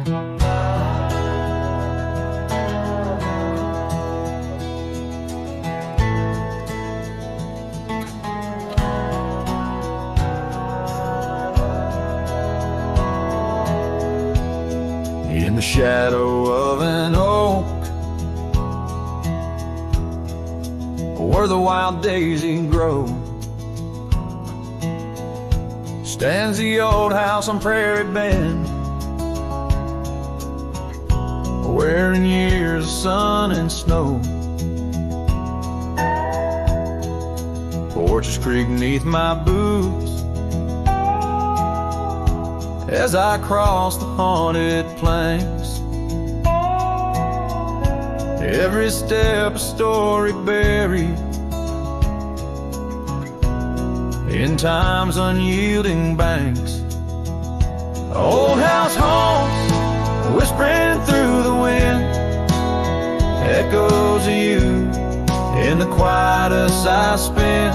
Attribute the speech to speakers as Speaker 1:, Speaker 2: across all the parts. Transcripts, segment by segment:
Speaker 1: In the shadow of an oak, where the wild daisy grows, stands the old house on Prairie Bend, where in years of sun and snow, porches creak neath my boots as I cross the haunted planks. Every step a story buried in time's unyielding banks. Old house haunts, whispering through the wind, echoes of you in the quietest I spend.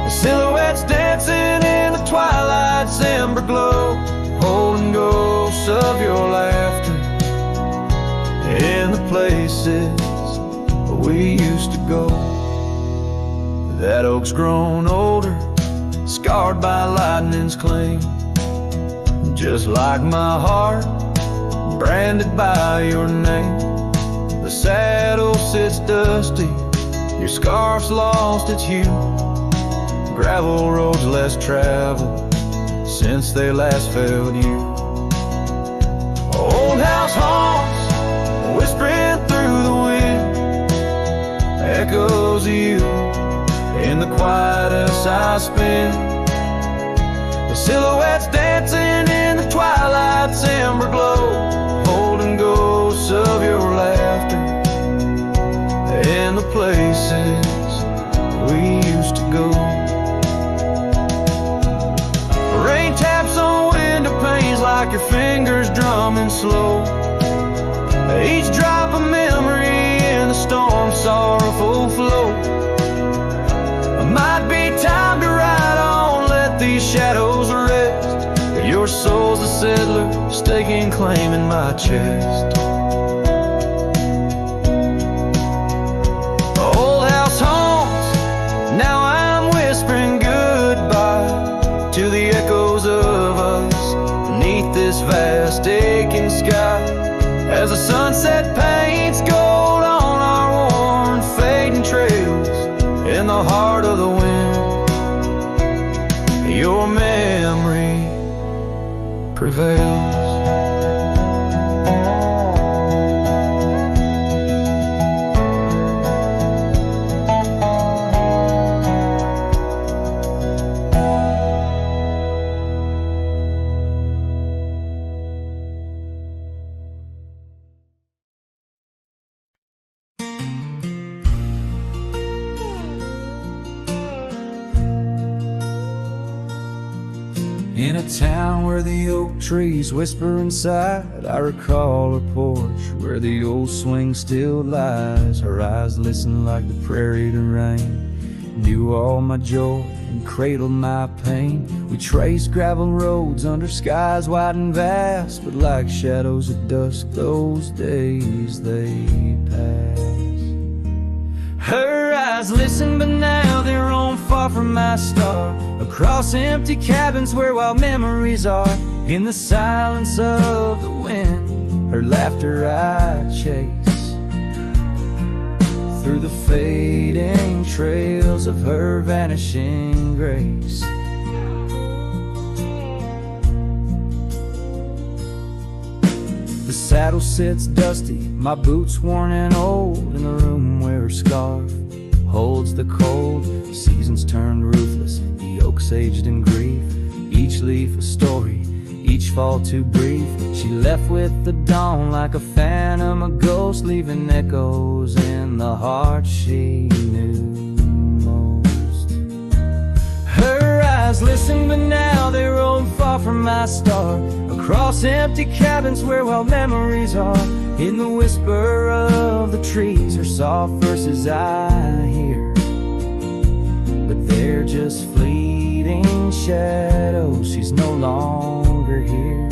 Speaker 1: The silhouettes dancing in the twilight's ember glow, holding ghosts of your laughter in the places we used to go. That oak's grown older, scarred by lightning's cling, just like my heart, branded by your name. The saddle sits dusty, your scarf's lost its hue, gravel roads less traveled since they last felt you. Old house haunts, whispering through the wind, echoes of you in the quietest I spend. The silhouettes dancing in the twilight's ember glow, holding ghosts of your laughter in the places we used to go. Rain taps on window panes like your fingers drumming slow, each drop a memory in the storm's sorrowful flow. Might be time to ride on, let these shadows rest. Your soul's a settler, staking claim in my chest. Old house haunts, now I'm whispering goodbye to the echoes of us beneath this vast aching sky, as the sunset paints gold on our worn fading trails. In the heart of the wind, your memory prevails. In a town where the oak trees whisper inside, I recall her porch where the old swing still lies. Her eyes listen like the prairie to rain, knew all my joy and cradled my pain. We traced gravel roads under skies wide and vast, but like shadows at dusk those days they pass. Her eyes listen, but now they're on far from my star, across empty cabins where wild memories are. In the silence of the wind, her laughter I chase, through the fading trails of her vanishing grace. The saddle sits dusty, my boots worn and old, in the room where her scarf holds the cold. Seasons turned ruthless, the oaks aged in grief, each leaf a story, each fall too brief. She left with the dawn like a phantom, a ghost, leaving echoes in the heart she knew most. Her eyes listen, but now they roam far from my star, across empty cabins where wild memories are. In the whisper of the trees, her soft verses I hear, but they're just fleeting shadows, she's no longer here.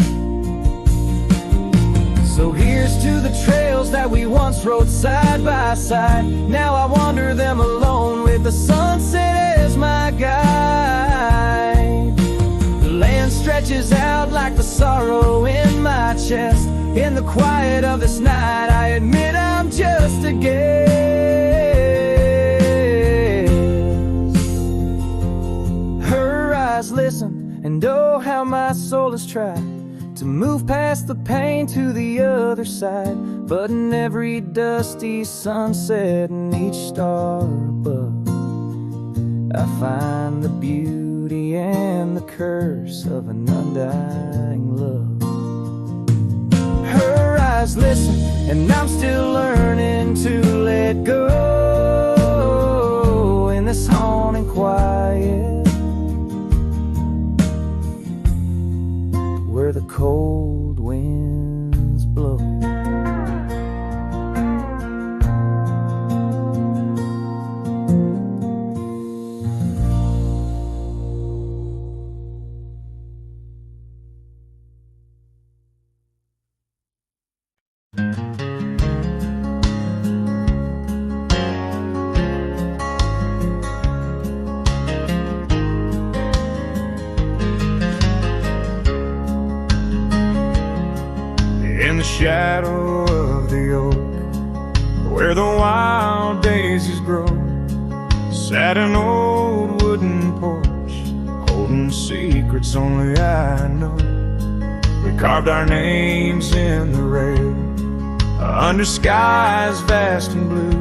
Speaker 1: to the trails that we once rode side by side. Now I wander them alone with the sunset as my guide. The land stretches out like the sorrow in my chest. In the quiet of this night, I admit I'm just a guest. Her eyes listen, and oh how my soul has tried to move past the pain to the other side. But in every dusty sunset and each star above, I find the beauty and the curse of an undying love. Her eyes listen, and I'm still learning to let go in this haunting quiet, where the cold winds blow. In the shadow of the oak, where the wild daisies grow, sat an old wooden porch, holding secrets only I know. We carved our names in the rail, under skies vast and blue,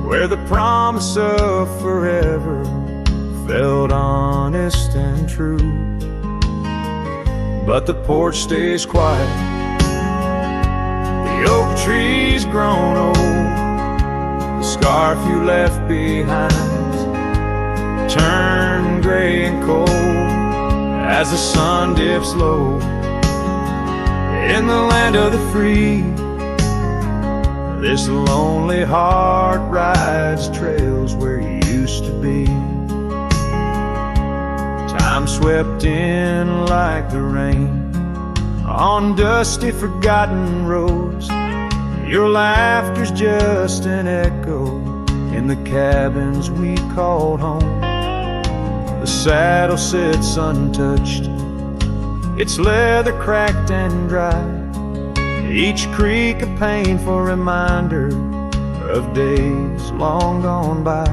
Speaker 1: where the promise of forever felt honest and true. But the porch stays quiet, the oak tree's grown old, the scarf you left behind turned gray and cold as the sun dips low. In the land of the free, this lonely heart rides trails where you used to be. Time swept in like the rain on dusty forgotten roads. Your laughter's just an echo in the cabins we called home. The saddle sits untouched, its leather cracked and dry, each creak a painful reminder of days long gone by.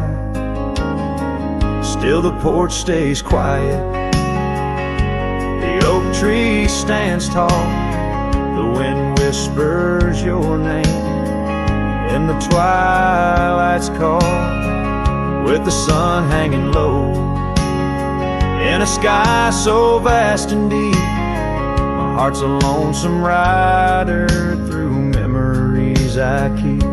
Speaker 1: Still the porch stays quiet, the oak tree stands tall, the wind whispers your name in the twilight's call, with the sun hanging low in a sky so vast and deep. My heart's a lonesome rider through memories I keep.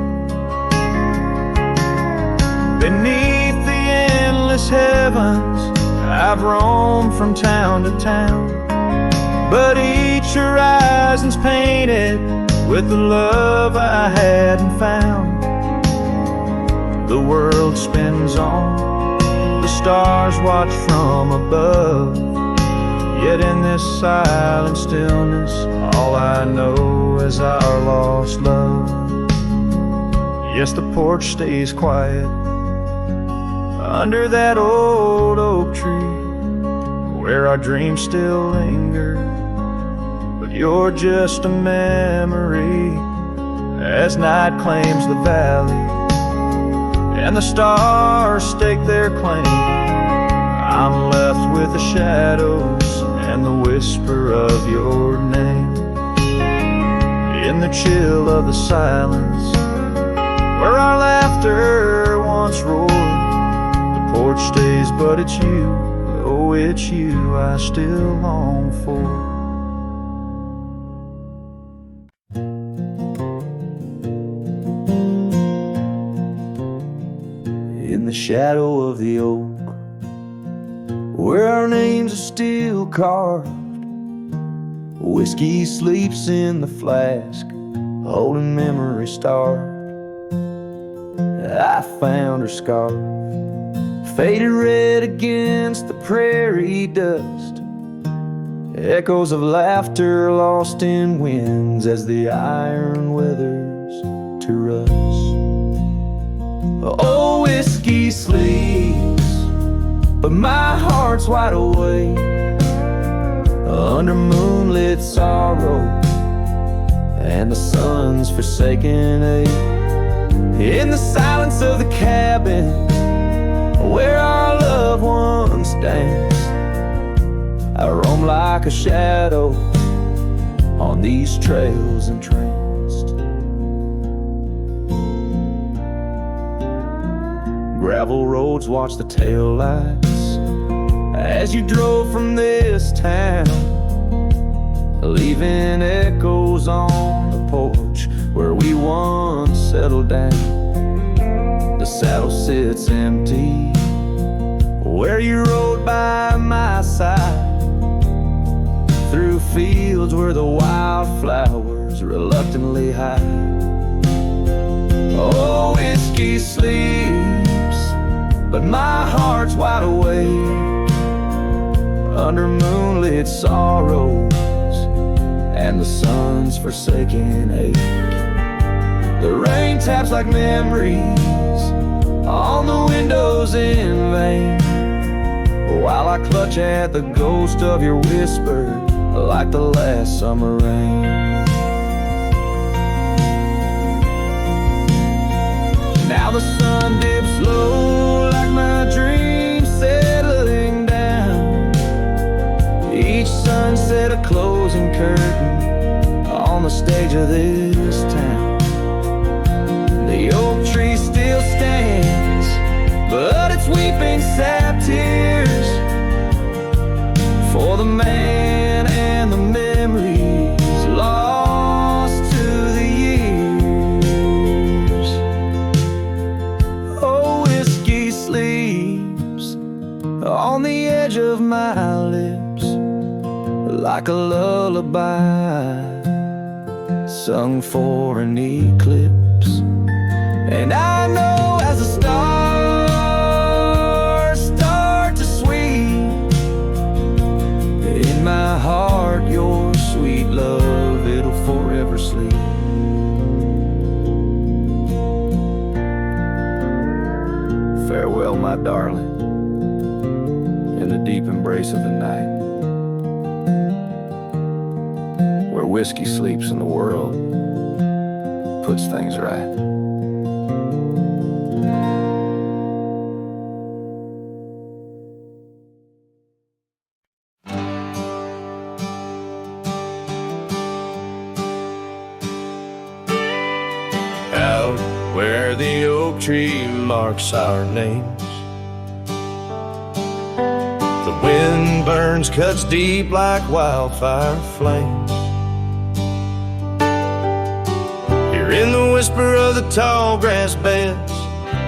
Speaker 1: Beneath the endless heavens, I've roamed from town to town, but each horizon's painted with the love I hadn't found. The world spins on, the stars watch from above, yet in this silent stillness, all I know is our lost love. Yes, the porch stays quiet under that old oak tree, where our dreams still linger, but you're just a memory as night claims the valley and the stars stake their claim. I'm left with the shadows and the whisper of your name in the chill of the silence, where our laughter once roared. The porch stays, but it's you, oh it's you I still long for. In the shadow of the oak, where our names are still carved, whiskey sleeps in the flask, holding memory starved. I found her scarf, faded red against the prairie dust, echoes of laughter lost in winds as the iron weathers to rust. Oh, whiskey sleeps, but my heart's wide awake under moonlit sorrow and the sun's forsaken ache. In the silence of the cabin where our loved ones dance, I roam like a shadow on these trails entranced. Gravel roads watch the taillights as you drove from this town, leaving echoes on the porch where we once settled down. The saddle sits empty where you rode by my side, through fields where the wildflowers reluctantly hide. Oh, whiskey sleeps, but my heart's wide awake under moonlit sorrows and the sun's forsaken ache. The rain taps like memories on the windows in vain, while I clutch at the ghost of your whisper like the last summer rain. Now the sun dips low like my dreams settling down, each sunset a closing curtain on the stage of this town. The oak tree still stands, but it's weeping sad tears for the man and the memories lost to the years. Oh, whiskey sleeps on the edge of my lips like a lullaby sung for an eclipse. And I know as the stars start to sweep in my heart, your sweet love, it'll forever sleep. Farewell, my darling, in the deep embrace of the night, where whiskey sleeps and the world puts things right.
Speaker 2: Where the oak tree marks our names, the wind burns, cuts deep like wildfire flames. Here in the whisper of the tall grass beds,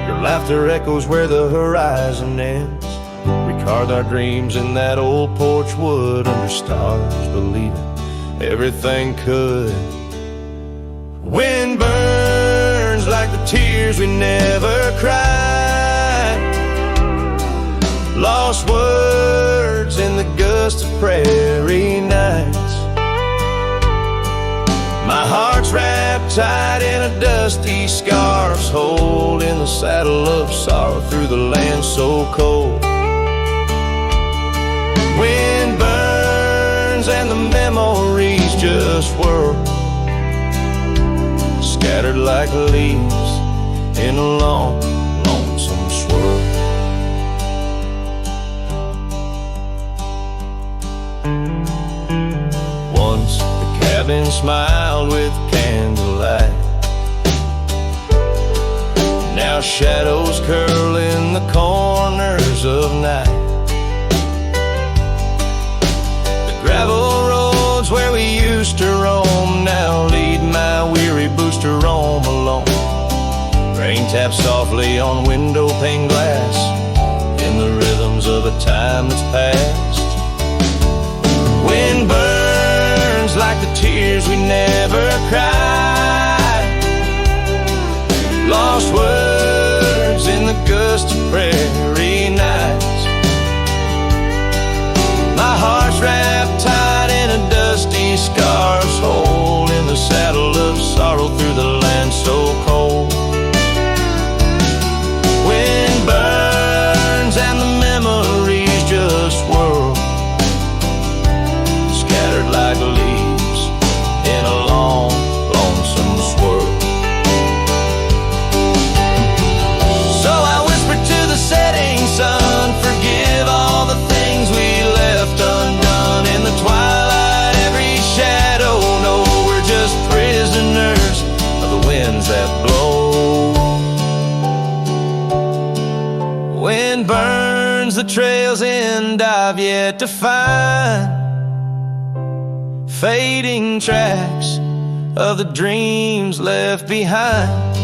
Speaker 2: your laughter echoes where the horizon ends. We carved our dreams in that old porch wood under stars, believing everything could. Wind burns like the tears we never cried, lost words in the gust of prairie nights. My heart's wrapped tight in a dusty scarf's hold, in the saddle of sorrow through the land so cold. Wind burns and the memories just whirl, scattered like leaves in a long, lonesome swirl. Once the cabin smiled with candlelight, now shadows curl in the corners of night. The gravel roads where we used to roam now lead my weary booster home alone. Rain taps softly on window pane glass in the rhythms of a time that's past. Wind burns like the tears we never cried, lost words in the gust of prairie nights. My heart's wrapped tight the trail's end I've yet to find, fading tracks of the dreams left behind.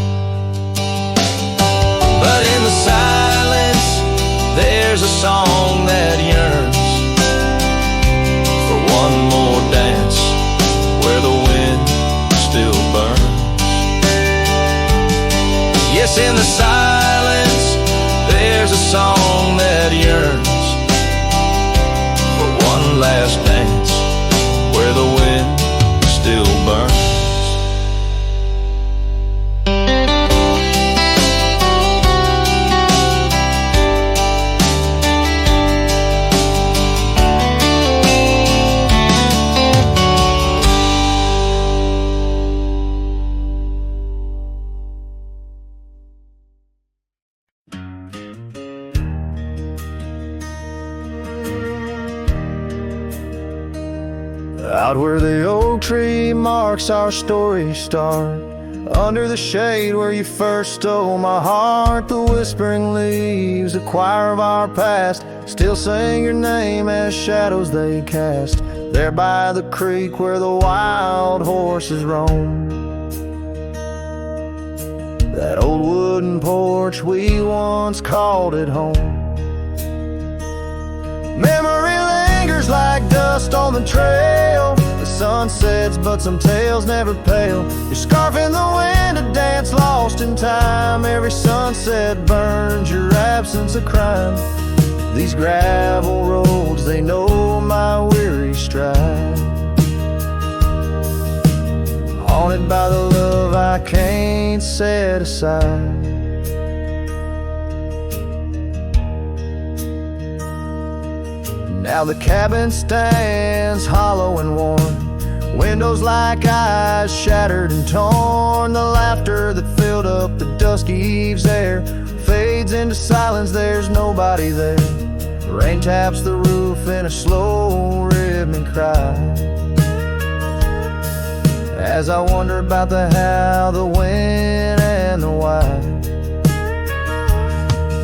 Speaker 2: But in the silence, there's a song that yearns for one more dance where the wind still burns. Yes, in the silence, there's a song that yearns for one last dance where the wind still burns. Out where the oak tree marks our story start, under the shade where you first stole my heart, the whispering leaves, a choir of our past, still sing your name as shadows they cast, there by the creek where the wild horses roam. That old wooden porch, we once called it home. Memory lingers like dust on the trail. The sun sets, but some tales never pale. Your scarf in the wind, a dance lost in time. Every sunset burns your absence a crime. These gravel roads, they know my weary stride. Haunted by the love I can't set aside. Now the cabin stands hollow and worn, windows like eyes shattered and torn. The laughter that filled up the dusky eve's air fades into silence, there's nobody there. The rain taps the roof in a slow rhythmic cry, as I wonder about the how, the when, and the why.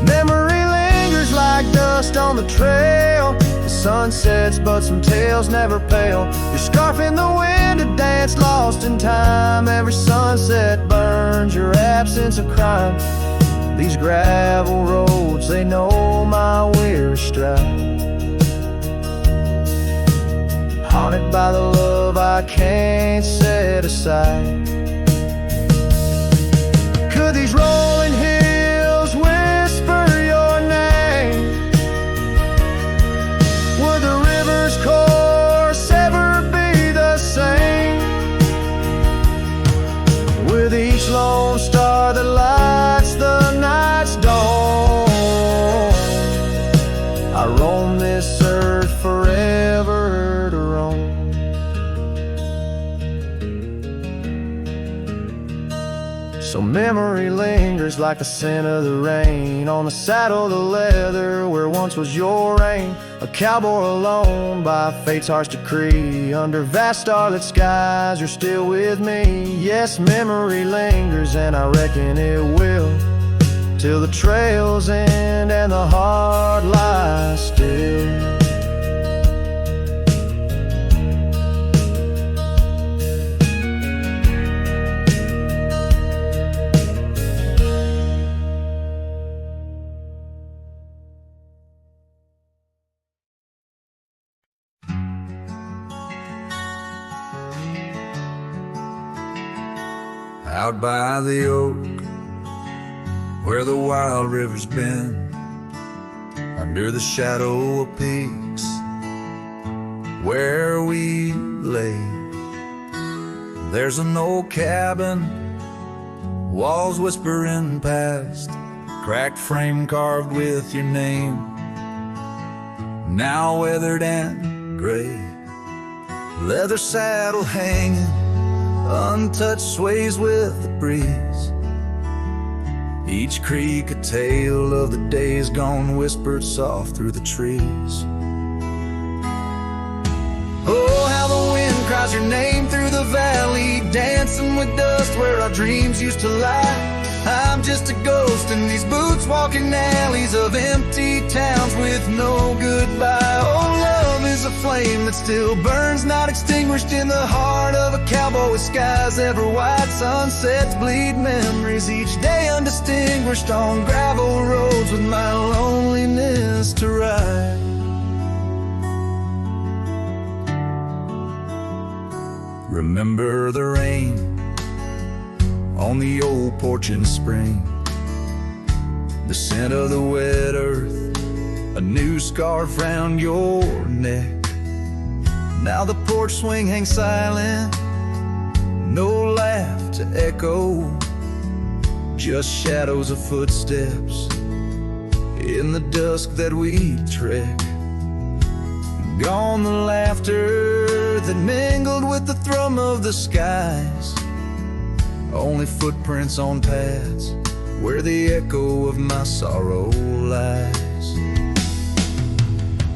Speaker 2: Memory lingers like dust on the trail. The sun sets, but some tales never pale. Your scarf in the wind, a dance lost in time. Every sunset burns your absence a crime. These gravel roads, they know my weary stride. Haunted by the love I can't set aside. Could these rolling hills whisper your name? Would the river's course ever be the same? With each lone star that lights the night's dawn, I roam this earth forever to roam. So memory lingers like the scent of the rain on the saddle, the leather where once was your reign. A cowboy alone by fate's harsh decree, under vast starlit skies you're still with me. Yes, memory lingers and I reckon it will, till the trails end and the heart lies still.
Speaker 1: Out by the oak, where the wild river's been, under the shadow of peaks, where we lay, there's an old cabin, walls whispering past, cracked frame carved with your name, now weathered and gray, leather saddle hanging, untouched sways with the breeze. Each creak a tale of the days gone, whispered soft through the trees. Oh, how the wind cries your name through the valley, dancing with dust where our dreams used to lie. I'm just a ghost in these boots walking alleys of empty towns with no goodbye. Oh, love is a flame that still burns, not extinguished in the heart of a cowboy with skies ever white. Sunsets bleed memories each day undistinguished on gravel roads with my loneliness to ride. Remember the rain on the old porch in spring, the scent of the wet earth, a new scarf round your neck. Now the porch swing hangs silent, no laugh to echo, just shadows of footsteps in the dusk that we trek. Gone the laughter that mingled with the thrum of the skies, only footprints on paths where the echo of my sorrow lies.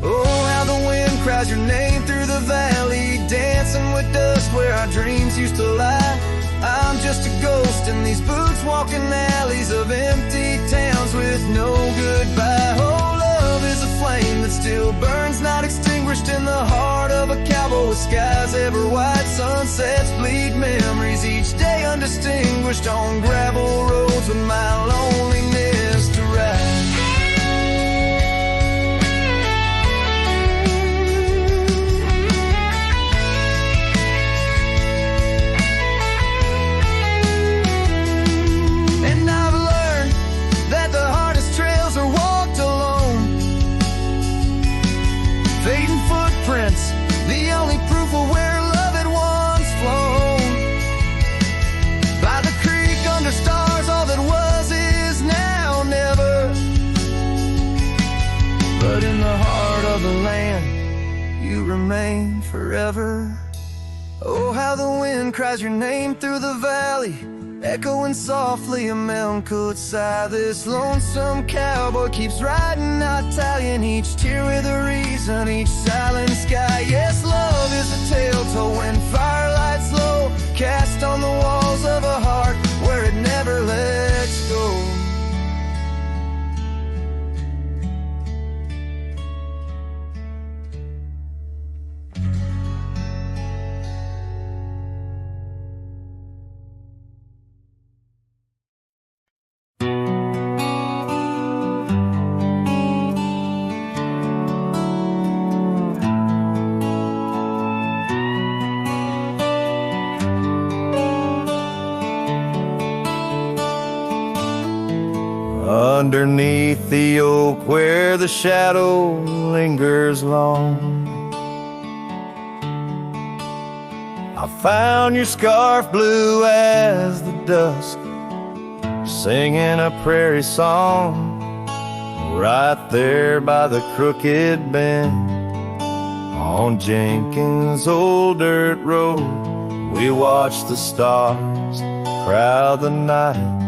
Speaker 1: Oh, how the wind cries your name through the valley, dancing with dust where our dreams used to lie. I'm just a ghost in these boots walking alleys of empty towns with no goodbye. Oh, love is a flame that still burns, not extinguished in the heart of a cowboy with skies ever white. Sunsets bleed memories each day undistinguished on gravel roads with my loneliness to ride. And I've learned that the hardest trails are walked alone. Fading footprints, the only proof of where love had once flown. By the creek under stars, all that was is now never. But in the heart of the land, you remain forever. Oh, how the wind cries your name through the valley, echoing softly a melancholy sigh. This lonesome cowboy keeps riding, not tallying each tear with a reason, each silent sky. Yes, love is a tale told when firelights low, cast on the walls of a heart where it never lets go.
Speaker 2: Underneath the oak where the shadow lingers long, I found your scarf blue as the dusk, singing a prairie song. Right there by the crooked bend on Jenkins' old dirt road, we watched the stars crowd the night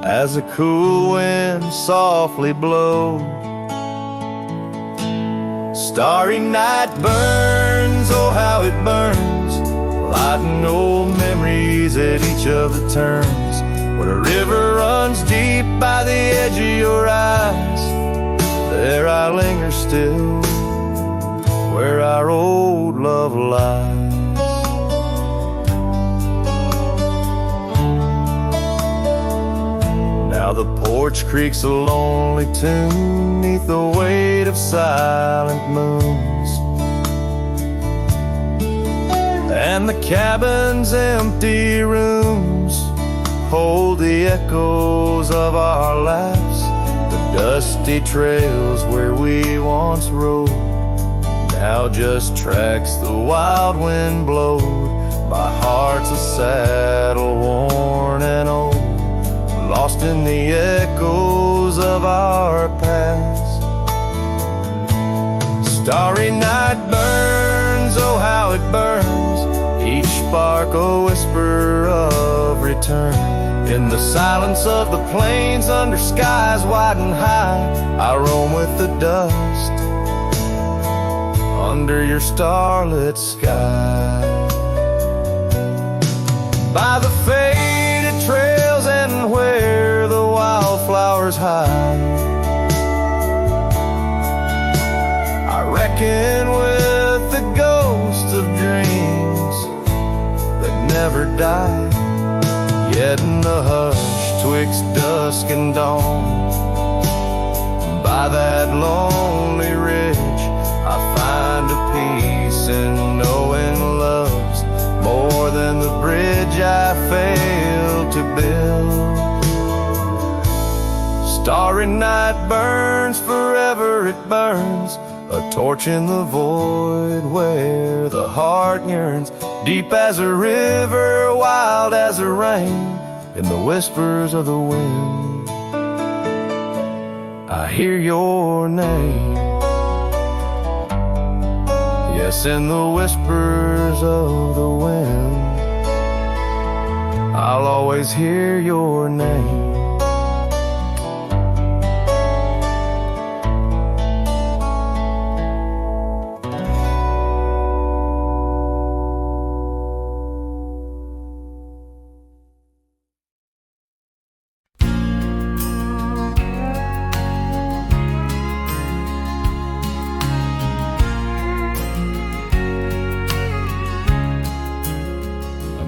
Speaker 2: as a cool wind softly blows. Starry night burns, oh how it burns, lighting old memories at each of the turns. Where a river runs deep by the edge of your eyes, there I linger still, where our old love lies. Now the porch creaks a lonely tune neath the weight of silent moons, and the cabin's empty rooms hold the echoes of our laughs. The dusty trails where we once rode now just tracks the wild wind blowed. My heart's a saddle worn and old, lost in the echoes of our past. Starry night burns, oh how it burns, each spark a whisper of return. In the silence of the plains under skies wide and high, I roam with the dust under your starlit sky. By the faded trails and where never die. Yet in the hush twixt dusk and dawn, by that lonely ridge, I find a peace in knowing love's more than the bridge I failed to build. Starry night burns, forever it burns, a torch in the void where the heart yearns, deep as a river, wild as a rain, in the whispers of the wind. I hear your name, yes, in the whispers of the wind. I'll always hear your name.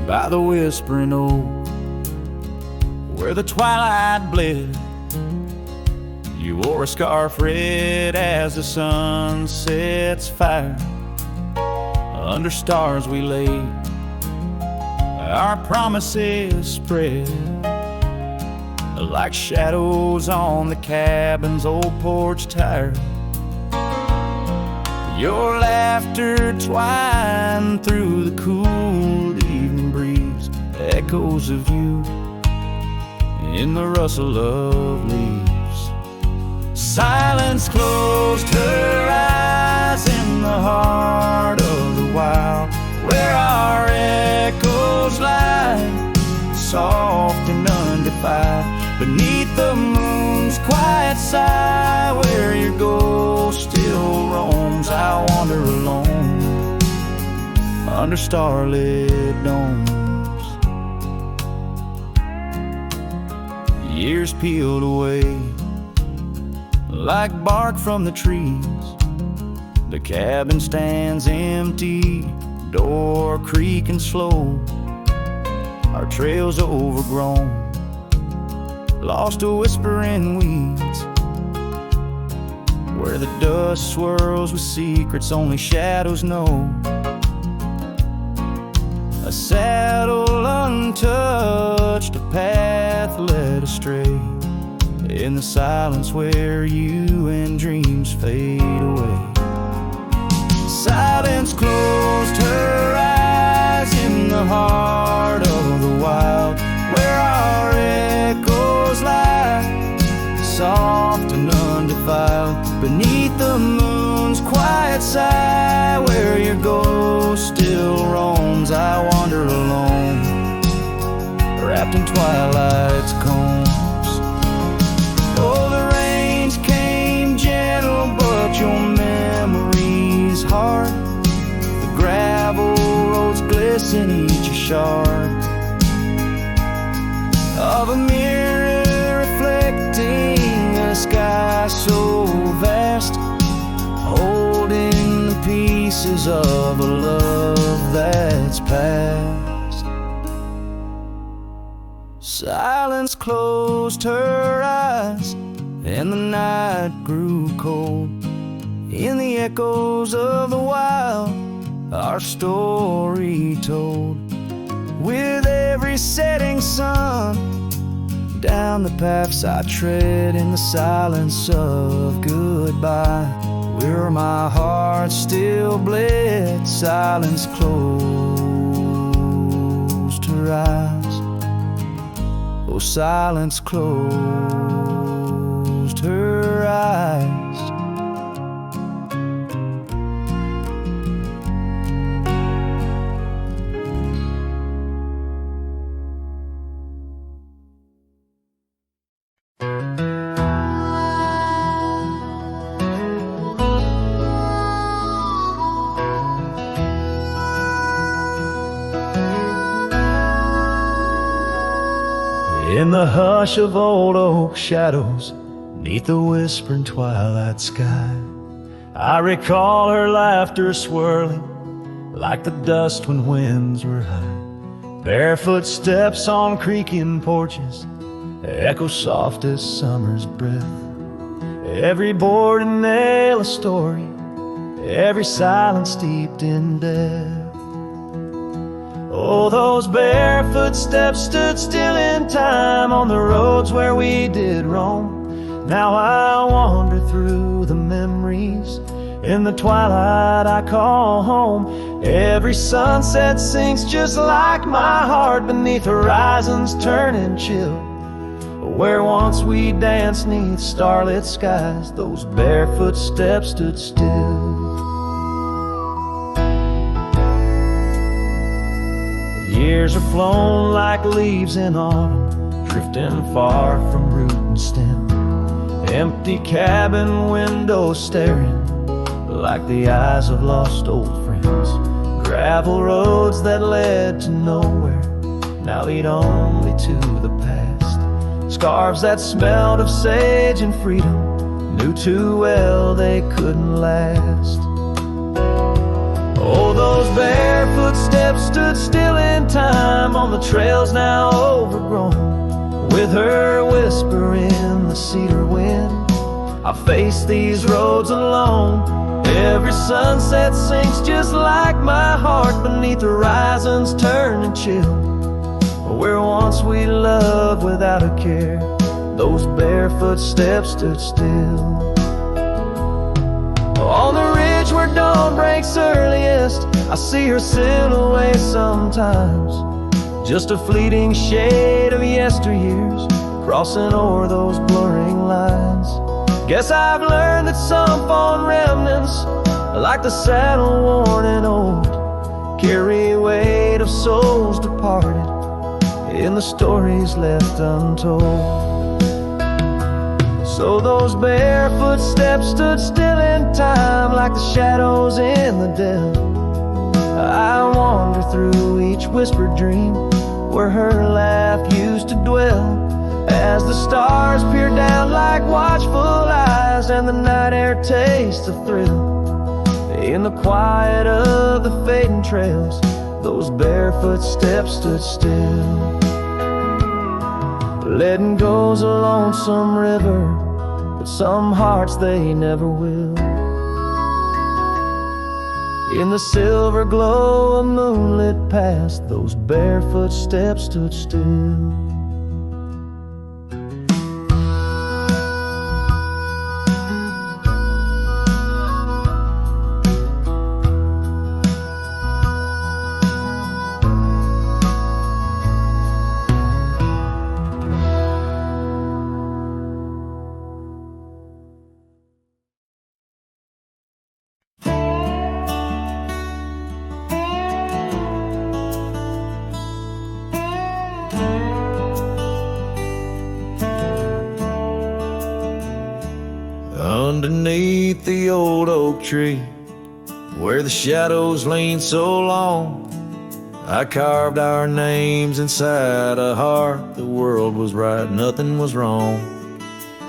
Speaker 1: By the whispering oak, where the twilight bled, you wore a scarf red as the sun sets fire. Under stars we lay, our promises spread like shadows on the cabin's old porch tire. Your laughter twined through the cool evening breeze, echoes of you in the rustle of leaves. Silence closed her eyes in the heart of the wild, where our echoes lie, soft and undefiled, beneath the moon's quiet sigh, where your ghost still roams. I wander alone under starlit domes. Years peeled away like bark from the trees. The cabin stands empty, door creaking slow. Our trails overgrown, lost to whispering weeds, where the dust swirls with secrets only shadows know. A saddle untouched, a path led astray, in the silence where you and dreams fade away. Silence closed her eyes in the heart of the wild, where our echoes lie, soft and undefiled, beneath the moon's quiet sigh, where your ghost still roams. I wander alone, wrapped in twilight's combs. Oh, the rains came gentle, but your memory's hard. The gravel roads glisten, each a shard of a mirror reflecting a sky so vast, holding the pieces of a love that's past. Silence closed her eyes, and the night grew cold. In the echoes of the wild, our story told, with every setting sun, down the paths I tread in the silence of goodbye, where my heart still bled. Silence closed her eyes, oh, silence closed her eyes.
Speaker 2: In the hush of old oak shadows, neath the whispering twilight sky, I recall her laughter swirling like the dust when winds were high.
Speaker 1: Barefoot steps on creaking porches echo soft as summer's breath. Every board and nail a story, every silence steeped in death. Oh, those barefoot steps stood still in time on the roads where we did roam. Now I wander through the memories in the twilight I call home. Every sunset sinks just like my heart beneath horizons turning chill. Where once we danced neath starlit skies, those barefoot steps stood still. Years are flown like leaves in autumn, drifting far from root and stem. Empty cabin windows staring like the eyes of lost old friends. Gravel roads that led to nowhere now lead only to the past. Scarves that smelled of sage and freedom knew too well they couldn't last. Oh, those barefoot steps stood still in time on the trails now overgrown. With her whisper in the cedar wind, I face these roads alone. Every sunset sinks just like my heart beneath horizons turning chill. Where once we loved without a care, those barefoot steps stood still. On the ridge where dawn breaks earliest, I see her silhouette sometimes, just a fleeting shade of yesteryears crossing o'er those blurring lines. Guess I've learned that some fond remnants, like the saddle worn and old, carry weight of souls departed in the stories left untold. So those barefoot steps stood still in time like the shadows in the dell. I wander through each whispered dream where her laugh used to dwell. As the stars peer down like watchful eyes and the night air tastes of thrill, in the quiet of the fading trails, those barefoot steps stood still. Letting go's a lonesome river, but some hearts they never will. In the silver glow of moonlit past, those barefoot steps stood still.
Speaker 2: Underneath the old oak tree, where the shadows lean so long, I carved our names inside a heart. The world was right, nothing was wrong.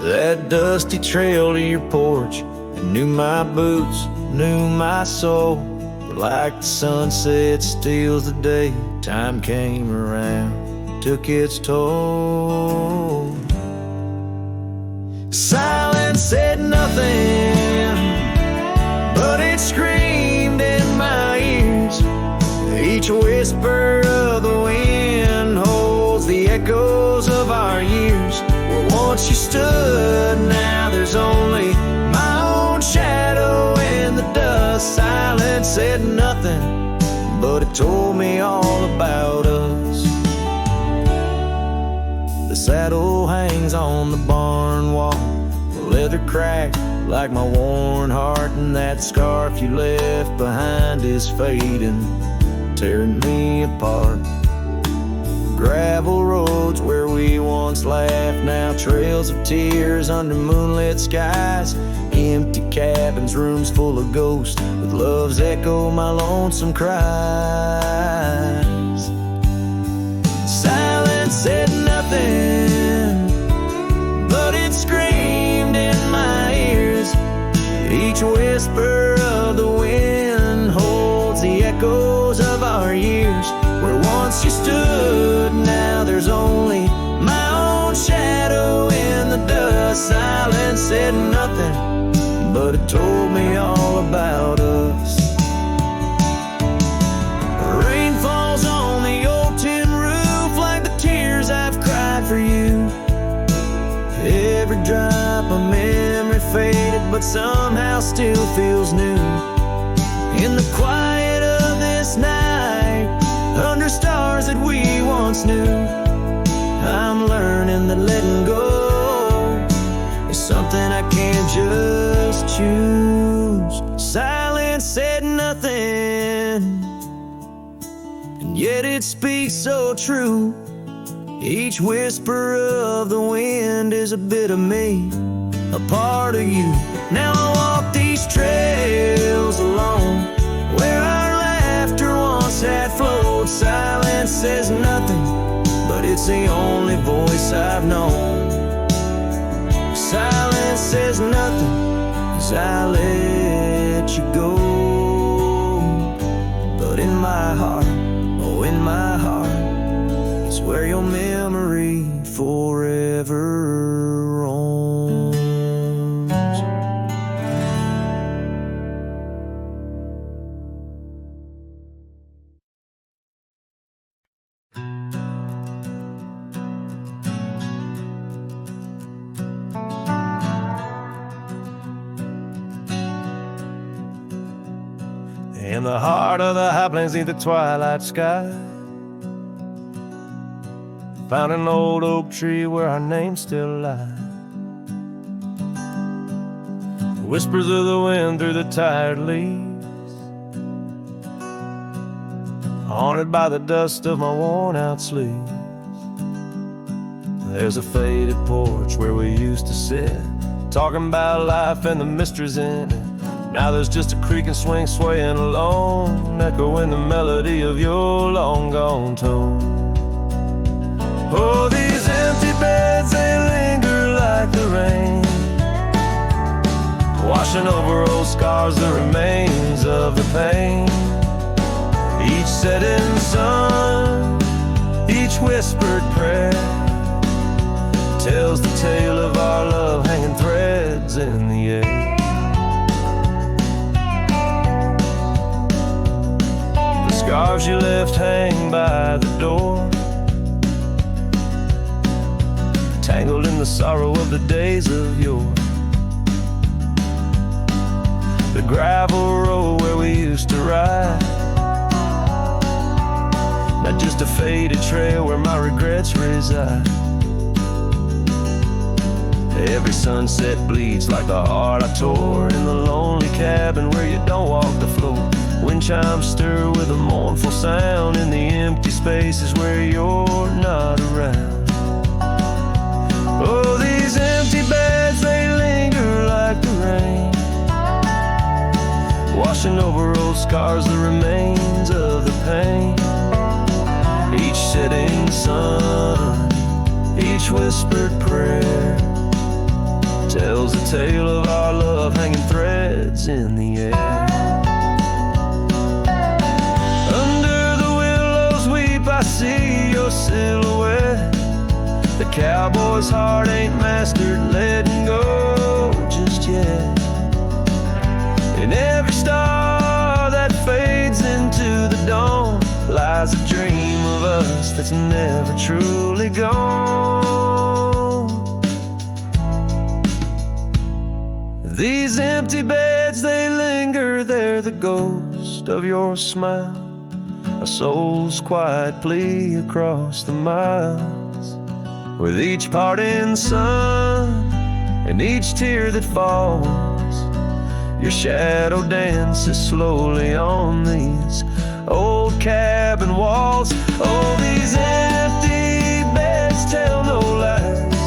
Speaker 2: That dusty trail to your porch, it knew my boots, knew my soul. But like the sunset steals the day, time came around, took its toll. Silence said nothing, but it screamed in my ears. Each whisper of the wind holds the echoes of our years. Where once you stood, now there's only my own shadow in the dust. Silence said nothing, but it told me all about us. The saddle hangs on the barn wall, the leather cracked like my worn heart, and that scarf you left behind is fading, tearing me apart. Gravel roads where we once laughed, now trails of tears under moonlit skies. Empty cabins, rooms full of ghosts, with love's echo, my lonesome cries. Silence said nothing, but it screamed in my ears. Each whisper of the wind holds the echoes of our years. Where once you stood,
Speaker 1: but it told me all about us. Rain falls on the old tin roof like the tears I've cried for you. Every drop of memory faded, but somehow still feels new. In the quiet of this night, under stars that we once knew, I'm learning that letting go is something I can't just choose. Silence said nothing, and yet it speaks so true. Each whisper of the wind is a bit of me, a part of you. Now I walk these trails alone, where our laughter once had flowed. Silence says nothing, but it's the only voice I've known. Silence says nothing as I let you go. But in my heart, oh in my heart, it's where your memory forever roams.
Speaker 2: In the heart of the high plains neath the twilight sky, found an old oak tree where our names still lie. Whispers of the wind through the tired leaves, haunted by the dust of my worn out sleeves. There's a faded porch where we used to sit, talking about life and the mysteries in it. Now there's just a creak and swing swaying alone, echoing the melody of your long gone tone. Oh, these empty beds, they linger like the rain, washing over old scars, the remains of the pain. Each setting sun, each whispered prayer, tells the tale of our love hanging threads in the air. The scarves you left hang by the door, tangled in the sorrow of the days of yore. The gravel road where we used to ride, not just a faded trail where my regrets reside. Every sunset bleeds like the heart I tore in the lonely cabin where you don't walk the floor. Wind chimes stir with a mournful sound in the empty spaces where you're not around. Oh, these empty beds, they linger like the rain, washing over old scars, the remains of the pain. Each setting sun, each whispered prayer, tells the tale of our love hanging threads in the air. Under the willows weep, I see your silhouette. The cowboy's heart ain't mastered letting go just yet. In every star that fades into the dawn lies a dream of us that's never truly gone. These empty beds, they linger, they're the ghost of your smile, a soul's quiet plea across the miles. With each parting sun and each tear that falls, your shadow dances slowly on these old cabin walls. Oh, these empty beds tell no lies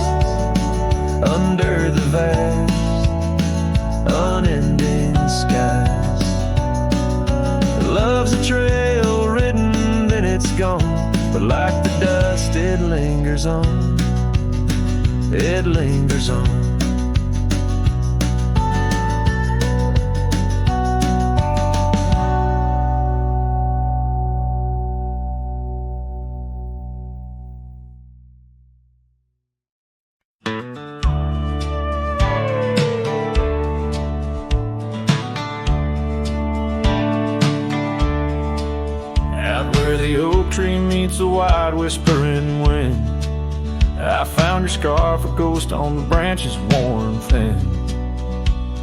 Speaker 2: under the vast unending skies. Love's a trail written, then it's gone, but like the dust it lingers on, it lingers on.
Speaker 1: meets a wide whispering wind. I found your scarf, a ghost on the branches worn thin.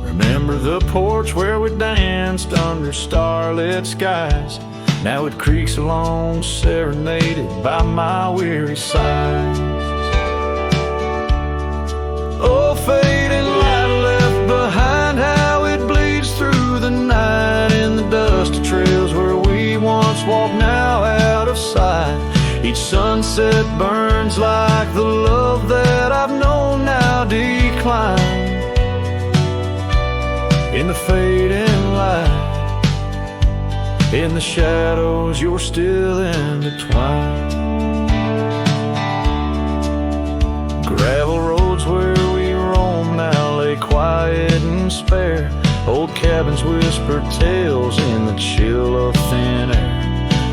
Speaker 1: Remember the porch where we danced under starlit skies. Now it creaks along, serenaded by my weary sighs. Oh, fading light left behind, how it bleeds through the night in the dusty trails where we once walked, now out of sight. Each sunset burns like the love that I've known now decline. In the fading light, in the shadows, you're still intertwined. Gravel roads where we roam now lay quiet and spare. Old cabins whisper tales in the chill of thin air.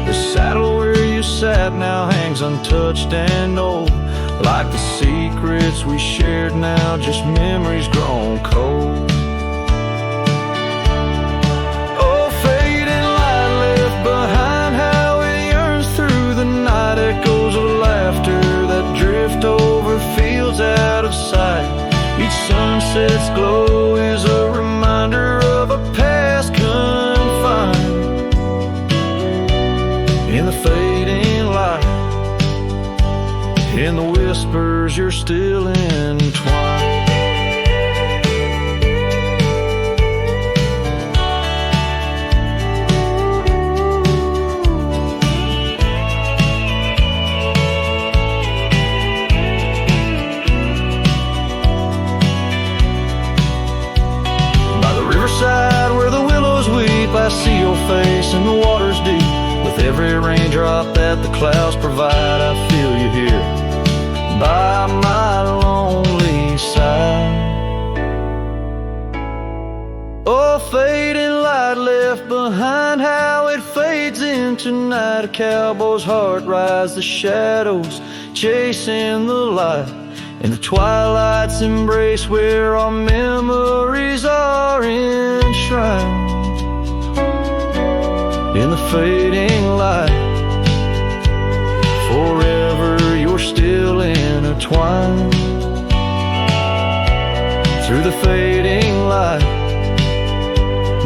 Speaker 1: The saddle where you sat now hangs untouched and old, like the secrets we shared now just memories grown cold. Behind, how it yearns through the night, echoes of laughter that drift over fields out of sight. Each sunset's glow is a reminder of a past confined. In the fading light, in the whispers, you're still entwined. Where the willows weep, I see your face in the water's deep. With every raindrop that the clouds provide, I feel you here by my lonely side. Oh, fading light left behind, how it fades into night. A cowboy's heart rides the shadows, chasing the light. In the twilight's embrace where our memories are enshrined. In the fading light, forever you're still intertwined. Through the fading light,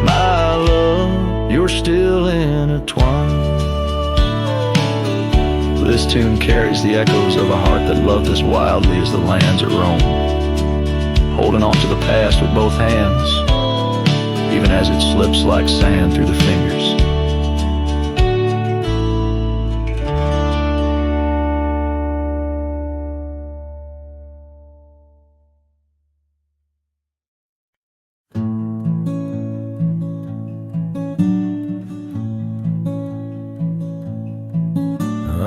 Speaker 1: my love, you're still intertwined. This tune carries the echoes of a heart that loved as wildly as the lands it roamed, holding on to the past with both hands, even as it slips like sand through the fingers.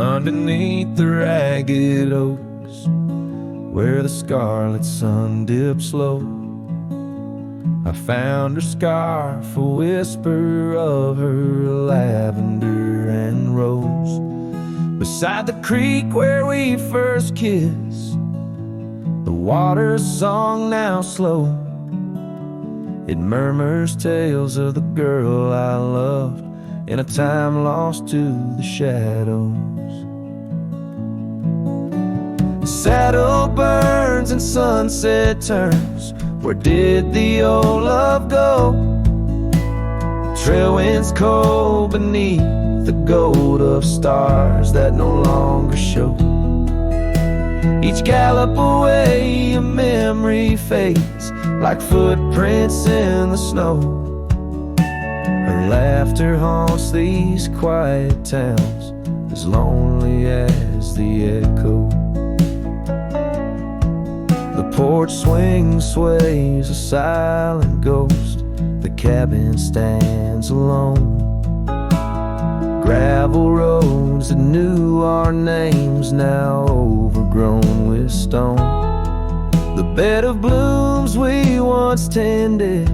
Speaker 1: Underneath the ragged oaks, where the scarlet sun dips low, I found her scarf, a whisper of her lavender and rose. Beside the creek where we first kissed, the water's song now slow. It murmurs tales of the girl I loved in a time lost to the shadows. Saddle burns and sunset turns, where did the old love go? Trail winds cold beneath the gold of stars that no longer show. Each gallop away a memory fades, like footprints in the snow. Her laughter haunts these quiet towns, as lonely as the echo. The porch swing sways, a silent ghost. The cabin stands alone. Gravel roads that knew our names, now overgrown with stone. The bed of blooms we once tended,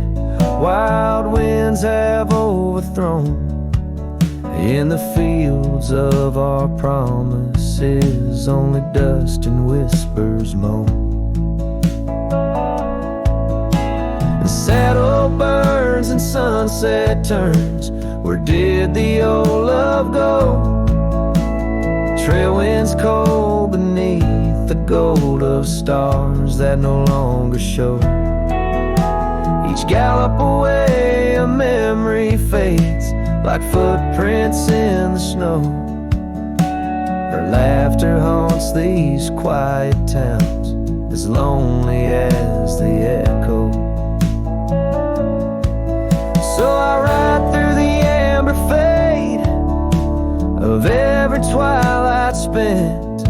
Speaker 1: wild winds have overthrown. In the fields of our promises, only dust and whispers moan. The saddle burns and sunset turns, where did the old love go? trail winds cold beneath the gold of stars that no longer show. Each gallop away a memory fades like footprints in the snow. Her laughter haunts these quiet towns, as lonely as they echo. So I ride through the amber fade of every twilight spent,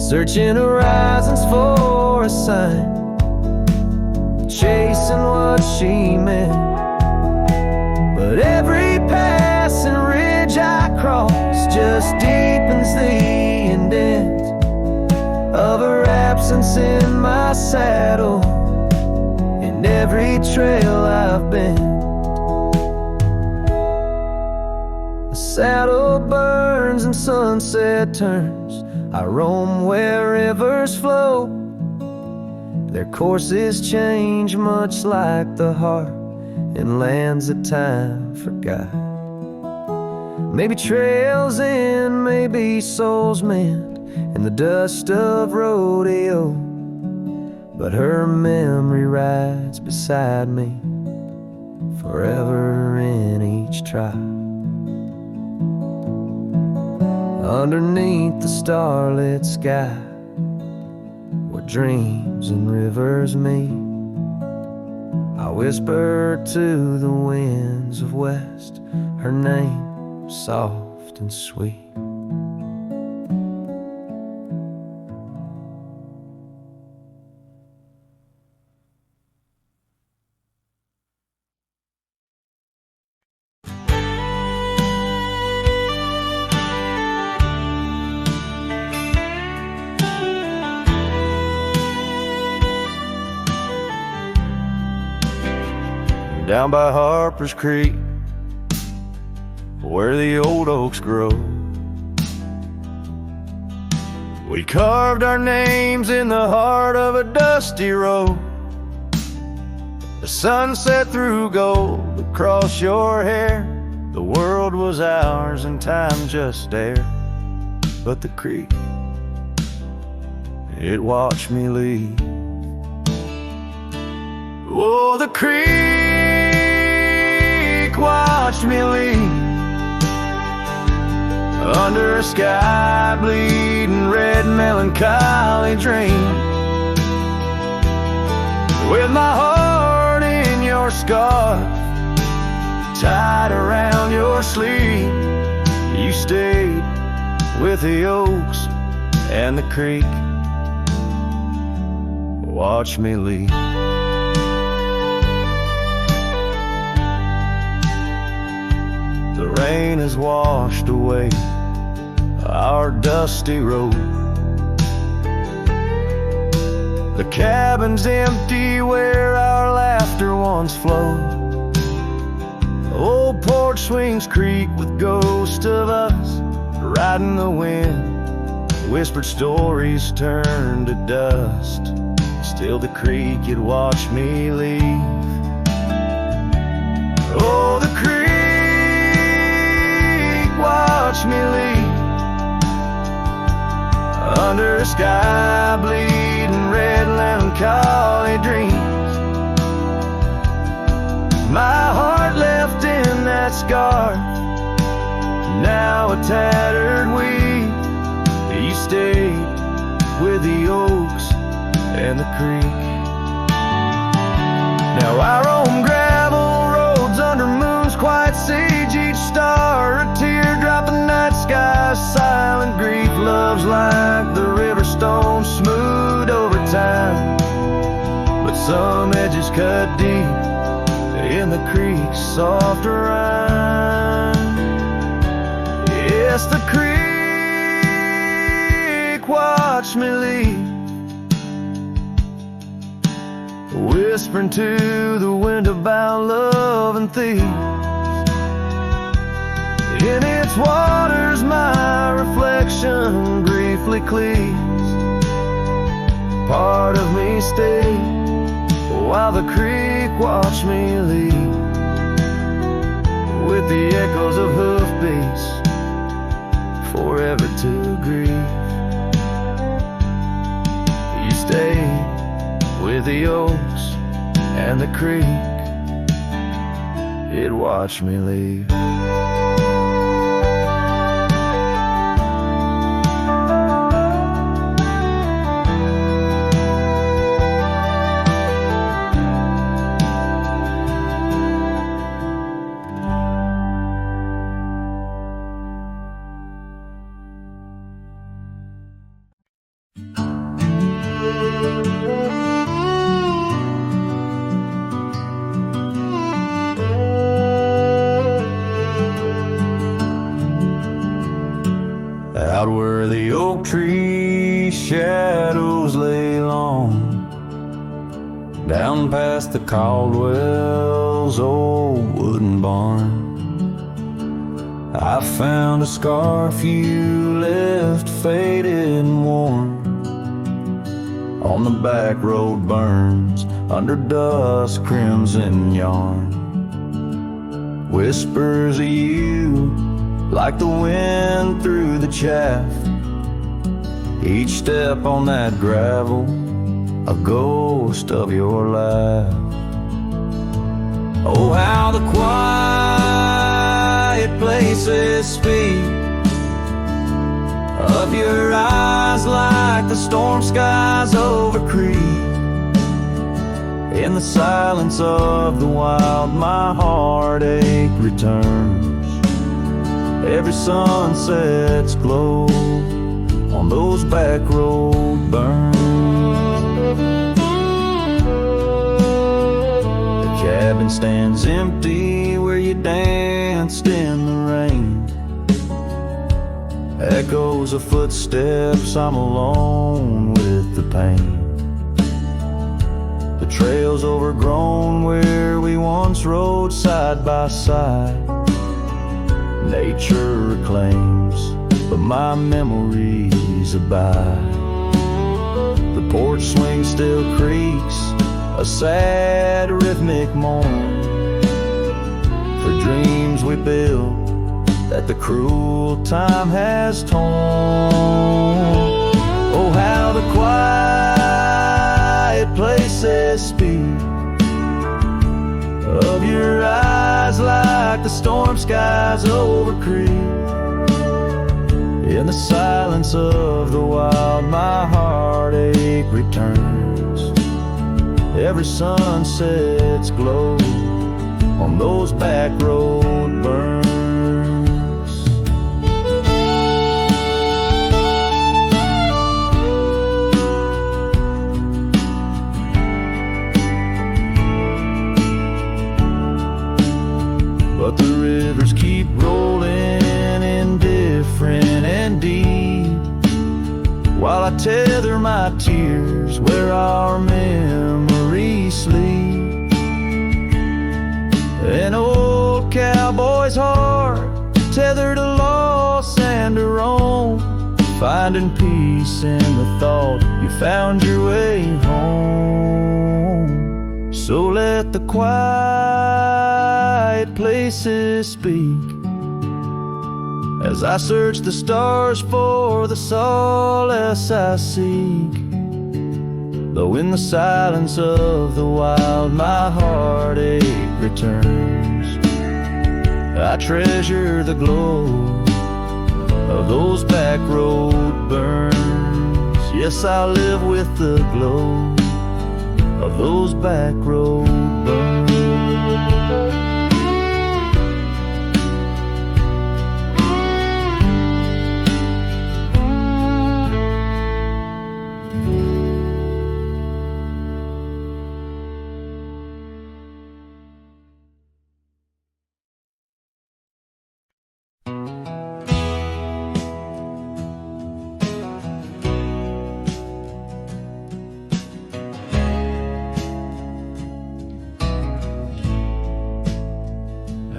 Speaker 1: searching horizons for a sign, chasing what she meant. But every passing ridge I cross just deepens the indent of her absence in my saddle, in every trail I've been. The saddle burns and sunset turns, I roam where rivers flow. Their courses change much like the heart in lands that time forgot. Maybe trails end, maybe souls mend in the dust of rodeo, but her memory rides beside me forever in each trial. Underneath the starlit sky, where dreams and rivers meet, I whisper to the winds of west her name, soft and sweet.
Speaker 2: Down by Harper's Creek, where the old oaks grow, we carved our names in the heart of a dusty road. The sunset threw gold across your hair. The world was ours and time just stared. But the creek, it watched me leave. Oh, the creek watched me leave under a sky bleeding red melancholy dream, with my heart in your scarf tied around your sleeve. You stayed with the oaks and the creek. Watch me leave. The rain has washed away our dusty road. The cabin's empty where our laughter once flowed. The old porch swings creak with ghosts of us riding the wind. Whispered stories turned to dust. Still the creek, it watched me leave. Oh, the creek watch me leave under a sky bleeding red melancholy dreams. My heart left in that scarf, now a tattered weed. You stayed with the oaks and the creek. Now I roam gravel roads under moons quite siege. Each star a teardrop, the night sky silent grief. Love's like the river stone, smooth over time, but some edges cut deep in the creek's soft rhyme. Yes, the creek watched me leave, whispering to the wind about love and thieves. In its waters my reflection briefly cleaves. Part of me stayed while the creek watched me leave, with the echoes of hoofbeats
Speaker 1: forever to agree. You stayed with the oaks and the creek, it watched me leave. Out where the oak tree shadows lay long, down past the Caldwell's old wooden barn, I found a scarf you left faded and worn. On the back road burns under dust crimson yarn. Whispers of you like the wind through the chaff. Each step on that gravel, a ghost of your laugh. Oh, how the quiet places speak of your eyes like the storm skies over creek. In the silence of the wild, my heartache returns. Every sunset's glow on those back road burns. The cabin stands empty where you danced in the rain. Echoes of footsteps, I'm alone with the pain. The trail's overgrown where we once rode side by side. Nature reclaims, but my memories abide. The porch swing still creaks, a sad rhythmic mourn for dreams we built that the cruel time has torn. Oh, how the quiet places speak of your eyes like the storm skies over creek. In the silence of the wild, my heartache returns. Every sunset's glow on those back road burns. But the rivers keep rolling indifferent and deep, while I tether my tears where our memories sleep. An old cowboy's heart tethered to loss and to roam, finding peace in the thought you found your way home. So let the quiet places speak as I search the stars for the solace I seek. Though in the silence of the wild, my heartache returns, I treasure the glow of those back road burns. Yes, I live with the glow of those back road burns.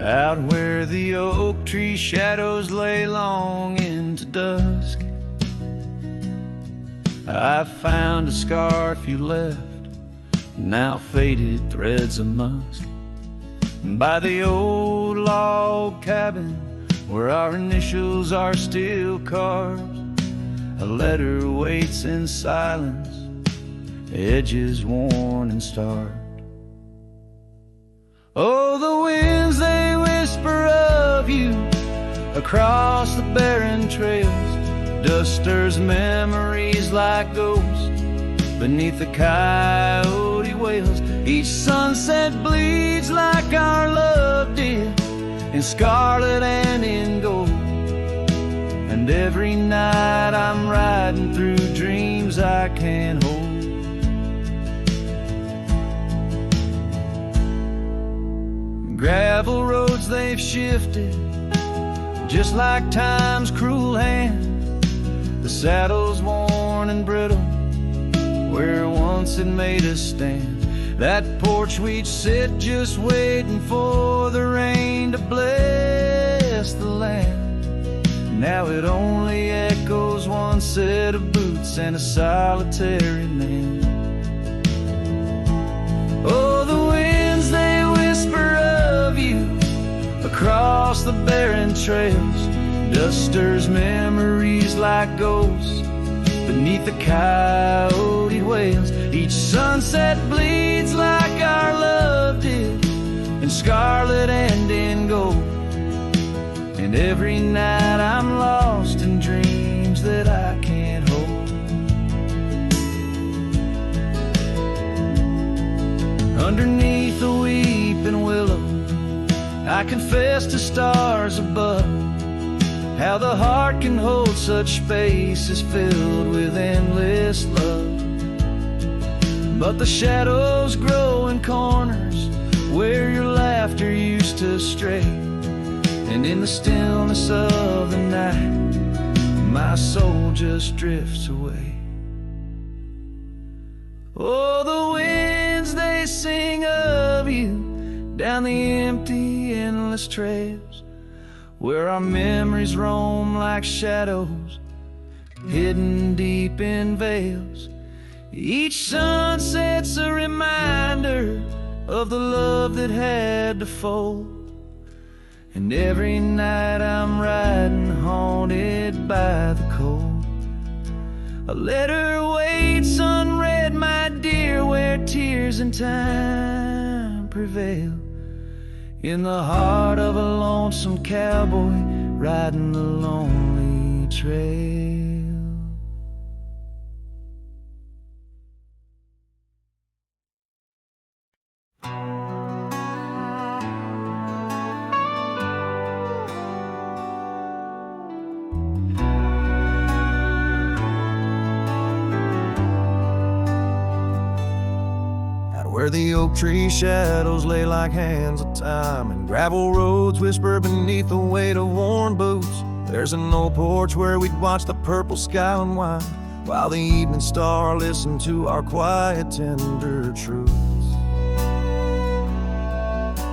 Speaker 1: Out where the oak tree shadows lay long into dusk, I found a scarf you left, now faded threads of musk. By the old log cabin where our initials are still carved. A letter waits in silence, edges worn and starred. Oh, the winds, they whisper of you across the barren trails. Dust stirs memories like ghosts beneath the coyote wails. Each sunset bleeds like our love did, in scarlet and in gold. And every night I'm riding through dreams I can't hold. Gravel roads, they've shifted just like time's cruel hand. The saddle's worn and brittle where once it made us stand. That porch we'd sit just waiting for the rain to bless the land. Now it only echoes one set of boots and a solitary man. Oh, the winds, they whisper of you across the barren trails. Dust stirs memories like ghosts beneath the coyote wails. Each sunset bleeds like our love did, in scarlet and in gold. And every night I'm lost in dreams that I can't hold. Underneath the weeping willow, I confess to stars above, how the heart can hold such spaces filled with endless love. But the shadows grow in corners where your laughter used to stray, and in the stillness of the night my soul just drifts away. Oh, the winds, they sing of you down the empty, endless trails, where our memories roam like shadows, hidden deep in veils. Each sunset's a reminder of the love that had to fold. And every night I'm riding haunted by the cold. A letter waits unread, my dear, where tears and time prevail, in the heart of a lonesome cowboy riding the lonely trail.
Speaker 2: Where the oak tree shadows lay like hands of time, and gravel roads whisper beneath the weight of worn boots, there's an old porch where we'd watch the purple sky unwind, while the evening star listened to our quiet, tender truths.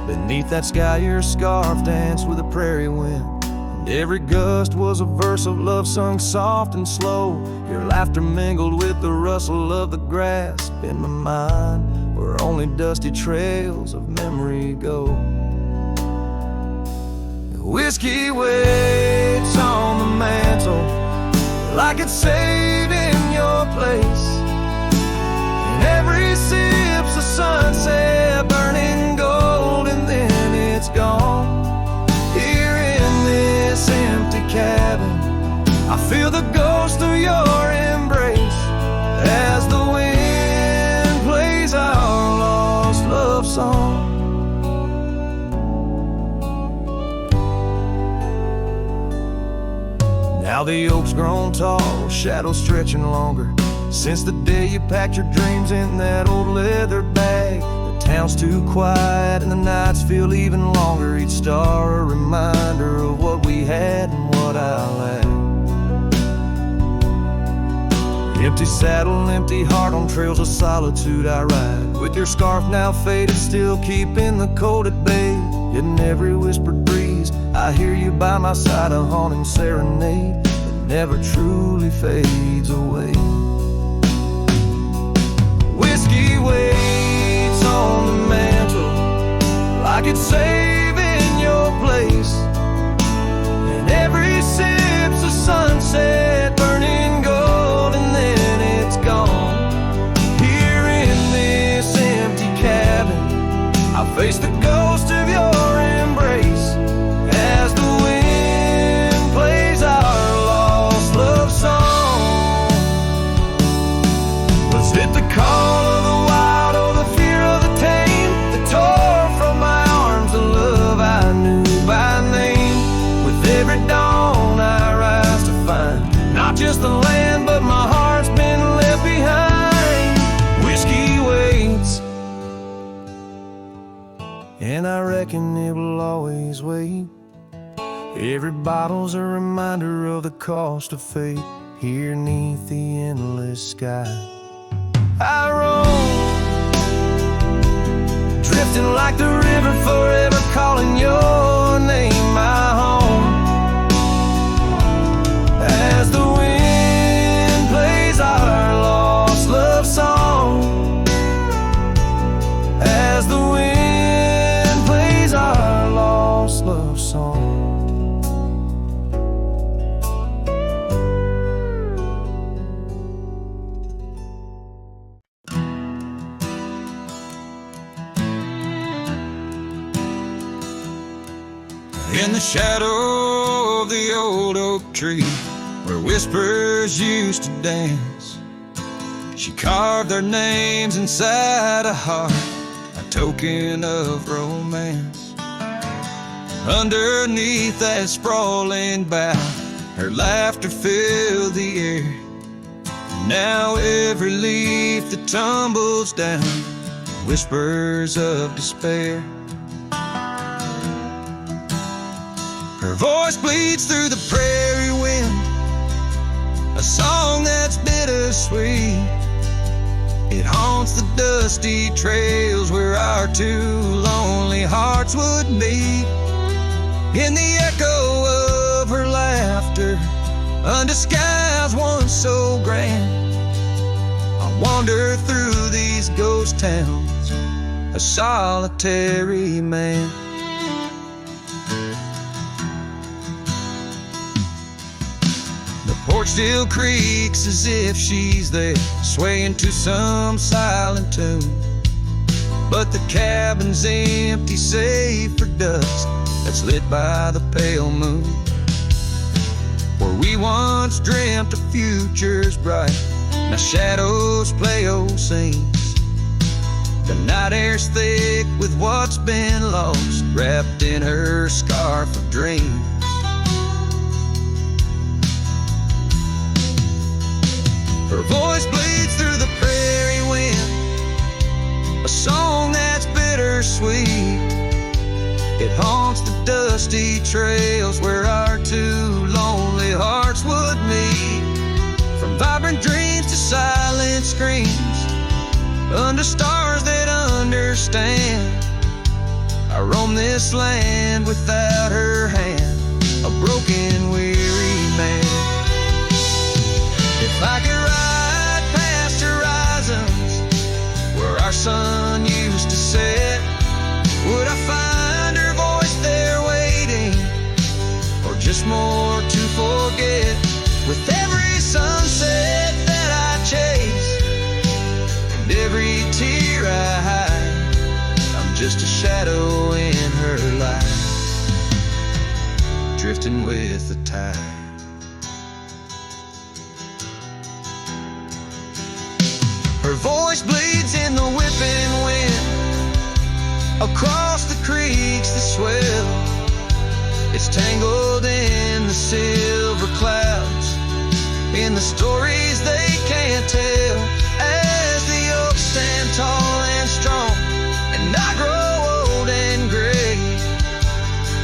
Speaker 2: Beneath that sky your scarf danced with the prairie wind, and every gust was a verse of love sung soft and slow. Your laughter mingled with the rustle of the grass in my mind, where only dusty trails of memory go. Whiskey waits on the mantle like it's saving your place, and every sip's a sunset burning gold, and then it's gone. Here in this empty cabin, I feel the ghost of your embrace as the wind plays our lost love song. Now the oak's grown tall, shadows stretching longer, since the day you packed your dreams in that old leather bag. The town's too quiet and the nights feel even longer, each star a reminder of what we had and what I lacked. Empty saddle, empty heart, on trails of solitude I ride, with your scarf now faded, still keeping the cold at bay. Yet in every whispered breeze I hear you by my side, a haunting serenade that never truly fades away. Whiskey waits on the mantle like it's saving your place,
Speaker 1: land, but my heart's been left behind. Whiskey waits, and I reckon it will always wait. Every bottle's a reminder of the cost of fate. Here 'neath the endless sky, I roam, drifting like the river, forever calling your name my home. As the wind plays our lost love song, as the wind plays our lost love song.
Speaker 3: In the shadow of the old oak tree, where whispers used to dance, she carved their names inside a heart, a token of romance. Underneath that sprawling bough, her laughter filled the air. Now every leaf that tumbles down, whispers of despair. Her voice bleeds through the prairie wind, a song that's bittersweet. It haunts the dusty trails where our two lonely hearts would meet. In the echo of her laughter, under skies once so grand, I wander through these ghost towns, a solitary man. Porch still creaks as if she's there, swaying to some silent tune. But the cabin's empty, save for dust that's lit by the pale moon. Where we once dreamt of futures bright, now shadows play old scenes. The night air's thick with what's been lost, wrapped in her scarf of dreams. Her voice bleeds through the prairie wind, a song that's bittersweet. It haunts the dusty trails where our two lonely hearts would meet. From vibrant dreams to silent screams, under stars that understand, I roam this land without her hand, a broken, weary man. If I could ride past horizons where our sun used to set, would I find her voice there waiting, or just more to forget? With every sunset that I chase and every tear I hide, I'm just a shadow in her life, drifting with the tide. Her voice bleeds in the whipping wind, across the creeks that swell. It's tangled in the silver clouds, in the stories they can't tell. As the oaks stand tall and strong, and I grow old and gray,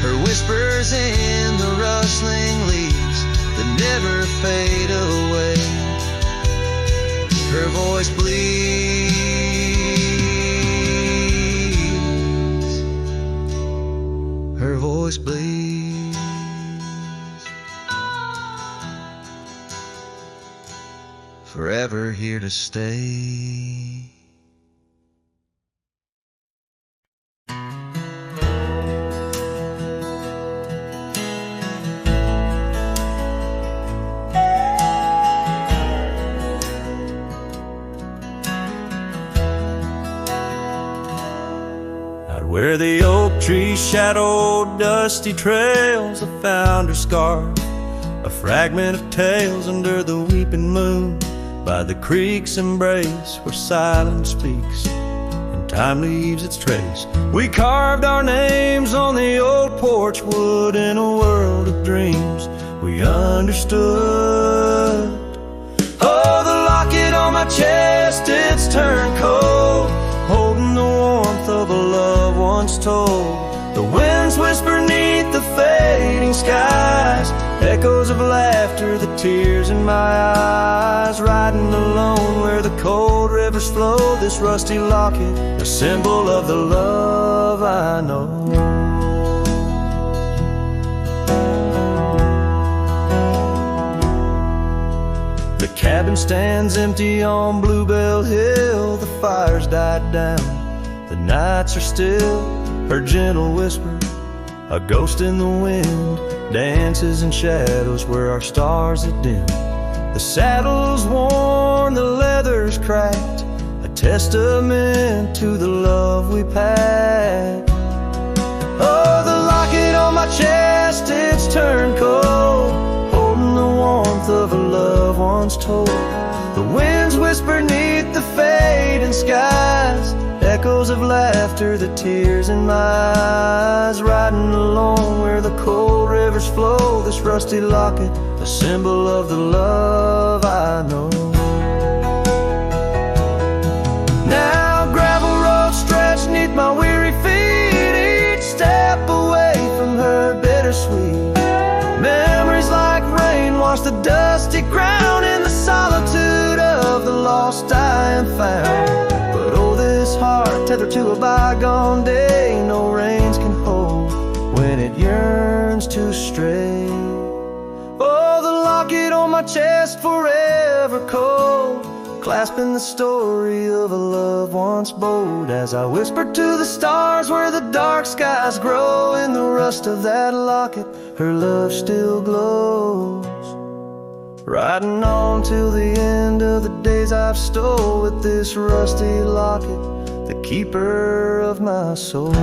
Speaker 3: her whispers in the rustling leaves that never fade away. Her voice bleeds, her voice bleeds, forever here to stay.
Speaker 1: Where the oak tree shadowed dusty trails, I found her scarf, a fragment of tales under the weeping moon, by the creek's embrace where silence speaks and time leaves its trace. We carved our names on the old porch wood in a world of dreams we understood.
Speaker 2: told. The winds whisper neath the fading skies, echoes of laughter, the tears in my eyes. Riding alone where the cold rivers flow, this rusty locket, a symbol of the love I know. The cabin stands empty on Bluebell Hill. The fire's died down, the nights are still. Her gentle whisper, a ghost in the wind, dances in shadows where our stars are dim. The saddle's worn, the leather's cracked, a testament to the love we packed. Oh, the locket on my chest, it's turned cold, holding the warmth of a love once told. The winds whisper neath the fading skies, echoes of laughter, the tears in my eyes. Riding alone where the cold rivers flow, this rusty locket, a symbol of the love I know. Now gravel roads stretch neath my weary feet, each step away from her bittersweet. Memories like rain wash the dusty ground in the solitude of the lost I am found. But oh, this heart tethered to a bygone day, no reins can hold when it yearns to stray. Oh, the locket on my chest forever cold, clasping the story of a love once bold. As I whisper to the stars where the dark skies grow, in the rust of that locket her love still glows. Riding on till the end of the days I've stole, with this rusty locket, the keeper of my soul.